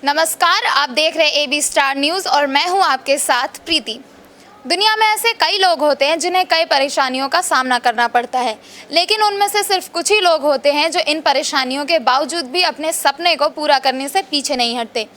नमस्कार, आप देख रहे हैं AB स्टार न्यूज़ और मैं हूं आपके साथ प्रीति। दुनिया में ऐसे कई लोग होते हैं जिन्हें कई परेशानियों का सामना करना पड़ता है, लेकिन उनमें से सिर्फ कुछ ही लोग होते हैं जो इन परेशानियों के बावजूद भी अपने सपने को पूरा करने से पीछे नहीं हटते।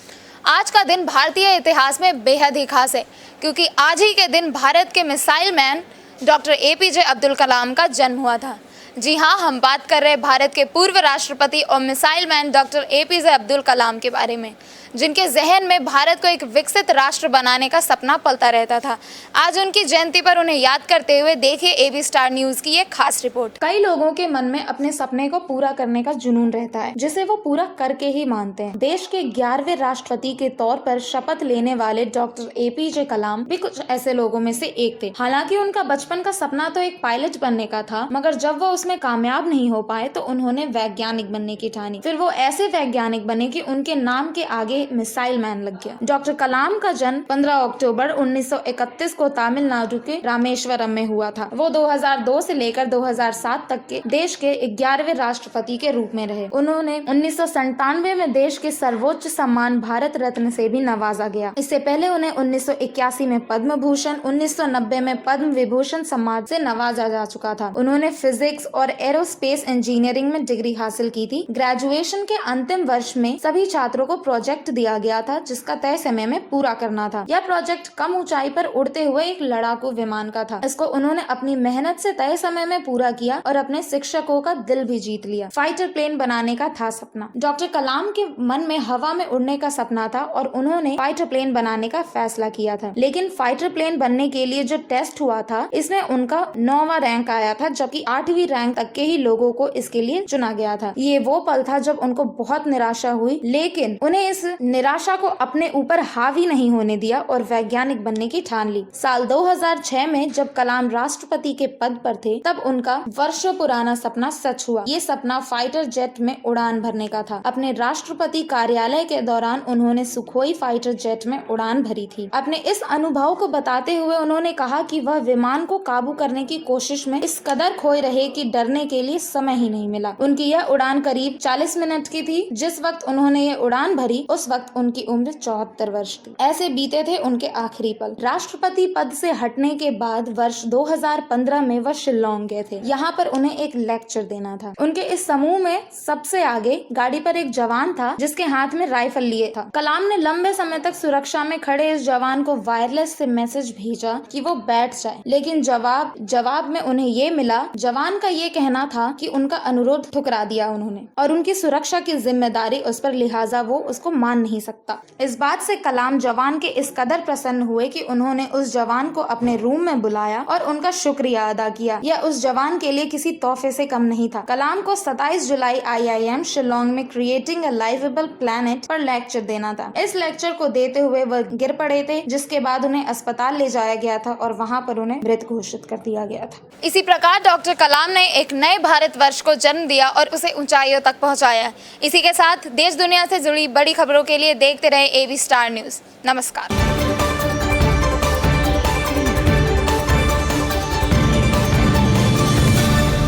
आज का दिन भारतीय इतिहास में बेहद ही खास है, क्योंकि आज ही के दिन भारत के missile man doctor APJ Abdul Kalam का जन्म हुआ था। जी हाँ, हम बात कर रहे हैं भारत के पूर्व राष्ट्रपति और missile man doctor APJ Abdul Kalam के बारे में, जिनके जहन में भारत को एक विकसित राष्ट्र बनाने का सपना पलता रहता था। आज उनकी जयंती पर उन्हें याद करते हुए देखिए AB स्टार न्यूज़ की एक खास रिपोर्ट। कई लोगों के मन में अपने सपने को पूरा करने का जुनून रहता है, जिसे वो पूरा करके ही मानते हैं। देश के 11वें राष्ट्रपति के तौर पर शपथ लेने वाले डॉक्टर APJ कलाम भी कुछ ऐसे लोगों में से एक थे। हालांकि उनका बचपन का सपना तो एक पायलट बनने का था, मगर जब वो उसमें कामयाब नहीं हो पाए तो उन्होंने वैज्ञानिक बनने की ठानी। फिर वो ऐसे वैज्ञानिक बने कि उनके नाम के आगे मिसाइल मैन लग गया। डॉक्टर कलाम का जन्म 15 अक्टूबर 1931 को तमिलनाडु के रामेश्वरम में हुआ था। वो 2002 से लेकर 2007 तक के देश के 11वें राष्ट्रपति के रूप में रहे। उन्होंने 1997 में देश के सर्वोच्च सम्मान भारत रत्न से भी नवाजा गया। इससे पहले उन्हें 1981 में पद्म भूषण, 1990 में पद्म विभूषण सम्मान से नवाजा जा चुका था। उन्होंने फिजिक्स और एरोस्पेस इंजीनियरिंग में डिग्री हासिल की थी। ग्रेजुएशन के अंतिम वर्ष में सभी छात्रों को प्रोजेक्ट दिया गया था, जिसका तय समय में पूरा करना था। यह प्रोजेक्ट कम ऊंचाई पर उड़ते हुए एक लड़ाकू विमान का था। इसको उन्होंने अपनी मेहनत से तय समय में पूरा किया और अपने शिक्षकों का दिल भी जीत लिया। फाइटर प्लेन बनाने का था सपना। डॉक्टर कलाम के मन में हवा में उड़ने का सपना था और उन्होंने फाइटर प्लेन बनाने का फैसला किया था। लेकिन फाइटर प्लेन बनने के लिए जो टेस्ट हुआ था, इसमें उनका 9वां रैंक आया था, जबकि 8वीं रैंक तक के ही लोगों को इसके लिए चुना गया था। ये वो पल था जब उनको बहुत निराशा हुई, लेकिन उन्हें इस निराशा को अपने ऊपर हावी नहीं होने दिया और वैज्ञानिक बनने की ठान ली। साल 2006 में जब कलाम राष्ट्रपति के पद पर थे, तब उनका वर्षों पुराना सपना सच हुआ। ये सपना फाइटर जेट में उड़ान भरने का था। अपने राष्ट्रपति कार्यालय के दौरान उन्होंने सुखोई फाइटर जेट में उड़ान भरी थी। अपने इस अनुभव को बताते हुए उन्होंने कहा कि वह विमान को काबू करने की कोशिश में इस कदर खोए रहे कि डरने के लिए समय ही नहीं मिला। उनकी यह उड़ान करीब 40 मिनट की थी। जिस वक्त उन्होंने ये उड़ान भरी, उस वक्त उनकी उम्र 74 वर्ष थी। ऐसे बीते थे उनके आखिरी पल। राष्ट्रपति पद से हटने के बाद वर्ष 2015 में वह शिलोंग गए थे। यहाँ पर उन्हें एक लेक्चर देना था। उनके इस समूह में सबसे आगे गाड़ी पर एक जवान था, जिसके हाथ में राइफल लिए था। कलाम ने लंबे समय तक सुरक्षा में खड़े इस जवान को वायरलेस से मैसेज भेजा कि वो बैठ जाए, लेकिन जवाब में उन्हें ये मिला। जवान का ये कहना था कि उनका अनुरोध ठुकरा दिया उन्होंने और उनकी सुरक्षा की जिम्मेदारी उस पर, लिहाजा वो उसको मान नहीं सकता। इस बात से कलाम जवान के इस कदर प्रसन्न हुए कि उन्होंने उस जवान को अपने रूम में बुलाया और उनका शुक्रिया अदा किया। यह उस जवान के लिए किसी तोहफे से कम नहीं था। कलाम को 27 जुलाई IIM शिलोंग में क्रिएटिंग अ लाइवेबल प्लैनेट पर लेक्चर देना था। इस लेक्चर को देते हुए वह गिर पड़े थे, जिसके बाद उन्हें अस्पताल ले जाया गया था और वहाँ पर उन्हें मृत घोषित कर दिया गया था। इसी प्रकार डॉक्टर कलाम ने एक नए भारत वर्ष को जन्म दिया और उसे ऊंचाइयों तक पहुंचाया। इसी के साथ देश दुनिया से जुड़ी बड़ी खबरों के लिए देखते रहे AB स्टार न्यूज़। नमस्कार।